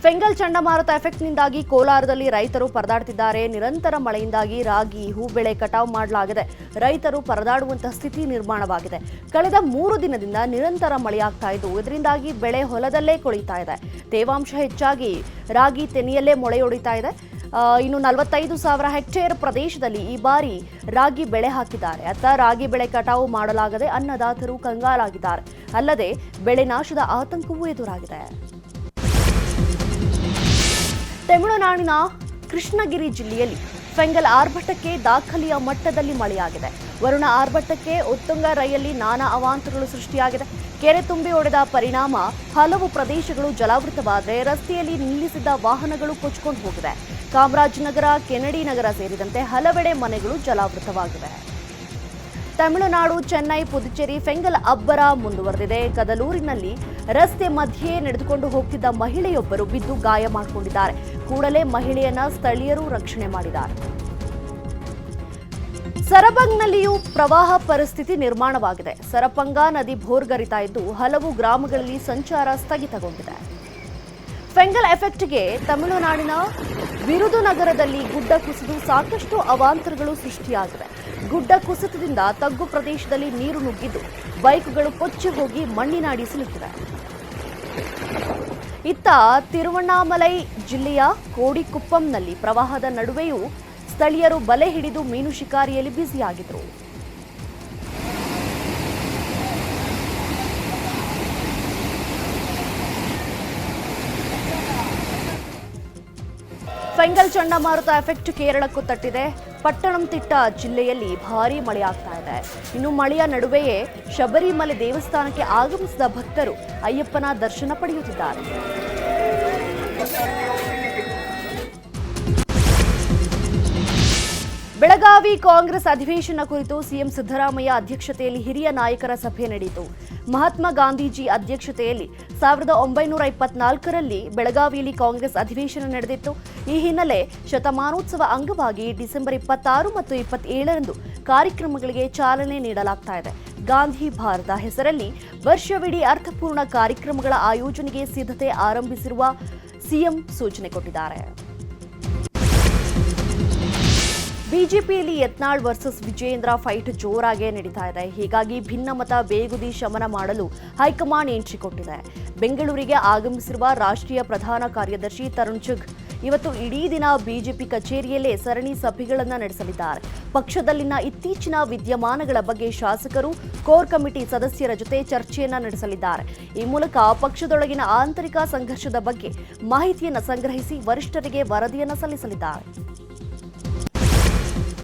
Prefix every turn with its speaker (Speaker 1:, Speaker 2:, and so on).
Speaker 1: ಫೆಂಗಲ್ ಚಂಡಮಾರುತ ಎಫೆಕ್ಟ್ನಿಂದಾಗಿ ಕೋಲಾರದಲ್ಲಿ ರೈತರು ಪರದಾಡುತ್ತಿದ್ದಾರೆ. ನಿರಂತರ ಮಳೆಯಿಂದಾಗಿ ರಾಗಿ, ಹೂ ಬೆಳೆ ಕಟಾವು ಮಾಡಲಾಗಿದೆ. ರೈತರು ಪರದಾಡುವಂತಹ ಸ್ಥಿತಿ ನಿರ್ಮಾಣವಾಗಿದೆ. ಕಳೆದ 3 ದಿನದಿಂದ ನಿರಂತರ ಮಳೆಯಾಗ್ತಾ ಇದ್ದು, ಇದರಿಂದಾಗಿ ಬೆಳೆ ಹೊಲದಲ್ಲೇ ಕೊಳಿತಾ ಇದೆ. ತೇವಾಂಶ ಹೆಚ್ಚಾಗಿ ರಾಗಿ ತೆನೆಯಲ್ಲೇ ಮೊಳೆಯೊಡಿತಾ ಇದೆ. ಇನ್ನು 45,000 ಹೆಕ್ಟೇರ್ ಪ್ರದೇಶದಲ್ಲಿ ಈ ಬಾರಿ ರಾಗಿ ಬೆಳೆ ಹಾಕಿದ್ದಾರೆ. ಅತ್ತ ರಾಗಿ ಬೆಳೆ ಕಟಾವು ಮಾಡಲಾಗದೆ ಅನ್ನದಾತರು ಕಂಗಾಲಾಗಿದ್ದಾರೆ. ಅಲ್ಲದೆ ಬೆಳೆ ನಾಶದ ಆತಂಕವೂ ಎದುರಾಗಿದೆ. ತಮಿಳುನಾಡಿನ ಕೃಷ್ಣಗಿರಿ ಜಿಲ್ಲೆಯಲ್ಲಿ ಫೆಂಗಲ್ ಆರ್ಭಟಕ್ಕೆ ದಾಖಲೆಯ ಮಟ್ಟದಲ್ಲಿ ಮಳೆಯಾಗಿದೆ. ವರುಣ ಆರ್ಭಟಕ್ಕೆ ಉತ್ತುಂಗ ರೈಯಲ್ಲಿ ನಾನಾ ಅವಾಂತರಗಳು ಸೃಷ್ಟಿಯಾಗಿದೆ. ಕೆರೆ ತುಂಬಿ ಒಡೆದ ಪರಿಣಾಮ ಹಲವು ಪ್ರದೇಶಗಳು ಜಲಾವೃತವಾದರೆ ರಸ್ತೆಯಲ್ಲಿ ನಿಲ್ಲಿಸಿದ್ದ ವಾಹನಗಳು ಕೊಚ್ಚಿಕೊಂಡು ಹೋಗಿವೆ. ಕಾಮರಾಜನಗರ, ಕೆನಡಿ ನಗರ ಸೇರಿದಂತೆ ಹಲವೆಡೆ ಮನೆಗಳು ಜಲಾವೃತವಾಗಿವೆ. ತಮಿಳುನಾಡು, ಚೆನ್ನೈ, ಪುದುಚೇರಿ ಫೆಂಗಲ್ ಅಬ್ಬರ ಮುಂದುವರೆದಿದೆ. ಕದಲೂರಿನಲ್ಲಿ ರಸ್ತೆ ಮಧ್ಯೆ ನಡೆದುಕೊಂಡು ಹೋಗ್ತಿದ್ದ ಮಹಿಳೆಯೊಬ್ಬರು ಬಿದ್ದು ಗಾಯ ಮಾಡಿಕೊಂಡಿದ್ದಾರೆ. ಕೂಡಲೇ ಮಹಿಳೆಯನ್ನ ಸ್ಥಳೀಯರು ರಕ್ಷಣೆ ಮಾಡಿದ್ದಾರೆ. ಸರಪಂಗ್ನಲ್ಲಿಯೂ ಪ್ರವಾಹ ಪರಿಸ್ಥಿತಿ ನಿರ್ಮಾಣವಾಗಿದೆ. ಸರಪಂಗಾ ನದಿ ಭೋರ್ಗರಿತಾ ಇದ್ದು ಹಲವು ಗ್ರಾಮಗಳಲ್ಲಿ ಸಂಚಾರ ಸ್ಥಗಿತಗೊಂಡಿದೆ. ಫೆಂಗಲ್ ಎಫೆಕ್ಟ್ಗೆ ತಮಿಳುನಾಡಿನ ವಿರುದುನಗರದಲ್ಲಿ ಗುಡ್ಡ ಕುಸಿದು ಸಾಕಷ್ಟು ಅವಾಂತರಗಳು ಸೃಷ್ಟಿಯಾಗಿವೆ. ಗುಡ್ಡ ಕುಸಿತದಿಂದ ತಗ್ಗು ಪ್ರದೇಶದಲ್ಲಿ ನೀರು ನುಗ್ಗಿದ್ದು ಬೈಕ್ಗಳು ಕೊಚ್ಚಿ ಹೋಗಿ ಮಣ್ಣಿನಾಡಿ ಸಿಲುಕಿವೆ. ಇತ್ತ ತಿರುವಣ್ಣಾಮಲೈ ಜಿಲ್ಲೆಯ ಕೋಡಿಕುಪ್ಪಂನಲ್ಲಿ ಪ್ರವಾಹದ ನಡುವೆಯೂ ಸ್ಥಳೀಯರು ಬಲೆ ಹಿಡಿದು ಮೀನು ಶಿಕಾರಿಯಲ್ಲಿ ಬ್ಯುಸಿಯಾಗಿದ್ರು. ಫೆಂಗಲ್ ಚಂಡಮಾರುತ ಎಫೆಕ್ಟ್ ಕೇರಳಕ್ಕೂ ತಟ್ಟಿದೆ. ಪಟ್ಟಣಂತಿಟ್ಟ ಜಿಲ್ಲೆಯಲ್ಲಿ ಭಾರೀ ಮಳೆಯಾಗ್ತಾ ಇದೆ. ಇನ್ನು ಮಳೆಯ ನಡುವೆಯೇ ಶಬರಿಮಲೆ ದೇವಸ್ಥಾನಕ್ಕೆ ಆಗಮಿಸಿದ ಭಕ್ತರು ಅಯ್ಯಪ್ಪನ ದರ್ಶನ ಪಡೆಯುತ್ತಿದ್ದಾರೆ. ಬೆಳಗಾವಿ ಕಾಂಗ್ರೆಸ್ ಅಧಿವೇಶನ ಕುರಿತು ಸಿಎಂ ಸಿದ್ದರಾಮಯ್ಯ ಅಧ್ಯಕ್ಷತೆಯಲ್ಲಿ ಹಿರಿಯ ನಾಯಕರ ಸಭೆ ನಡೆಯಿತು. ಮಹಾತ್ಮ ಗಾಂಧೀಜಿ ಅಧ್ಯಕ್ಷತೆಯಲ್ಲಿ 1924ರಲ್ಲಿ ಬೆಳಗಾವಿಯಲ್ಲಿ ಕಾಂಗ್ರೆಸ್ ಅಧಿವೇಶನ ನಡೆದಿತ್ತು. ಈ ಹಿನ್ನೆಲೆ ಶತಮಾನೋತ್ಸವ ಅಂಗವಾಗಿ ಡಿಸೆಂಬರ್ 26 ಮತ್ತು 27ರಂದು ಕಾರ್ಯಕ್ರಮಗಳಿಗೆ ಚಾಲನೆ ನೀಡಲಾಗ್ತಾ ಇದೆ. ಗಾಂಧಿ ಭಾರತ ಹೆಸರಲ್ಲಿ ವರ್ಷವಿಡೀ ಅರ್ಥಪೂರ್ಣ ಕಾರ್ಯಕ್ರಮಗಳ ಆಯೋಜನೆಗೆ ಸಿದ್ಧತೆ ಆರಂಭಿಸಿರುವ ಸಿಎಂ ಸೂಚನೆ ಕೊಟ್ಟಿದ್ದಾರೆ. ಬಿಜೆಪಿಯಲ್ಲಿ ಯತ್ನಾಳ್ ವರ್ಸಸ್ ವಿಜಯೇಂದ್ರ ಫೈಟ್ ಜೋರಾಗಿ ನಡೀತಾ ಇದೆ. ಹೀಗಾಗಿ ಭಿನ್ನಮತ ಬೇಗುದಿ ಶಮನ ಮಾಡಲು ಹೈಕಮಾಂಡ್ ಎಂಟ್ರಿ ಕೊಟ್ಟಿದೆ. ಬೆಂಗಳೂರಿಗೆ ಆಗಮಿಸಿರುವ ರಾಷ್ಟ್ರೀಯ ಪ್ರಧಾನ ಕಾರ್ಯದರ್ಶಿ ತರುಣ್ ಚುಗ್ ಇವತ್ತು ಇಡೀ ದಿನ ಬಿಜೆಪಿ ಕಚೇರಿಯಲ್ಲೇ ಸರಣಿ ಸಭೆಗಳನ್ನು ನಡೆಸಲಿದ್ದಾರೆ. ಪಕ್ಷದಲ್ಲಿನ ಇತ್ತೀಚಿನ ವಿದ್ಯಮಾನಗಳ ಬಗ್ಗೆ ಶಾಸಕರು, ಕೋರ್ ಕಮಿಟಿ ಸದಸ್ಯರ ಜೊತೆ ಚರ್ಚೆಯನ್ನ ನಡೆಸಲಿದ್ದಾರೆ. ಈ ಮೂಲಕ ಪಕ್ಷದೊಳಗಿನ ಆಂತರಿಕ ಸಂಘರ್ಷದ ಬಗ್ಗೆ ಮಾಹಿತಿಯನ್ನು ಸಂಗ್ರಹಿಸಿ ವರಿಷ್ಠರಿಗೆ ವರದಿಯನ್ನು ಸಲ್ಲಿಸಲಿದ್ದಾರೆ.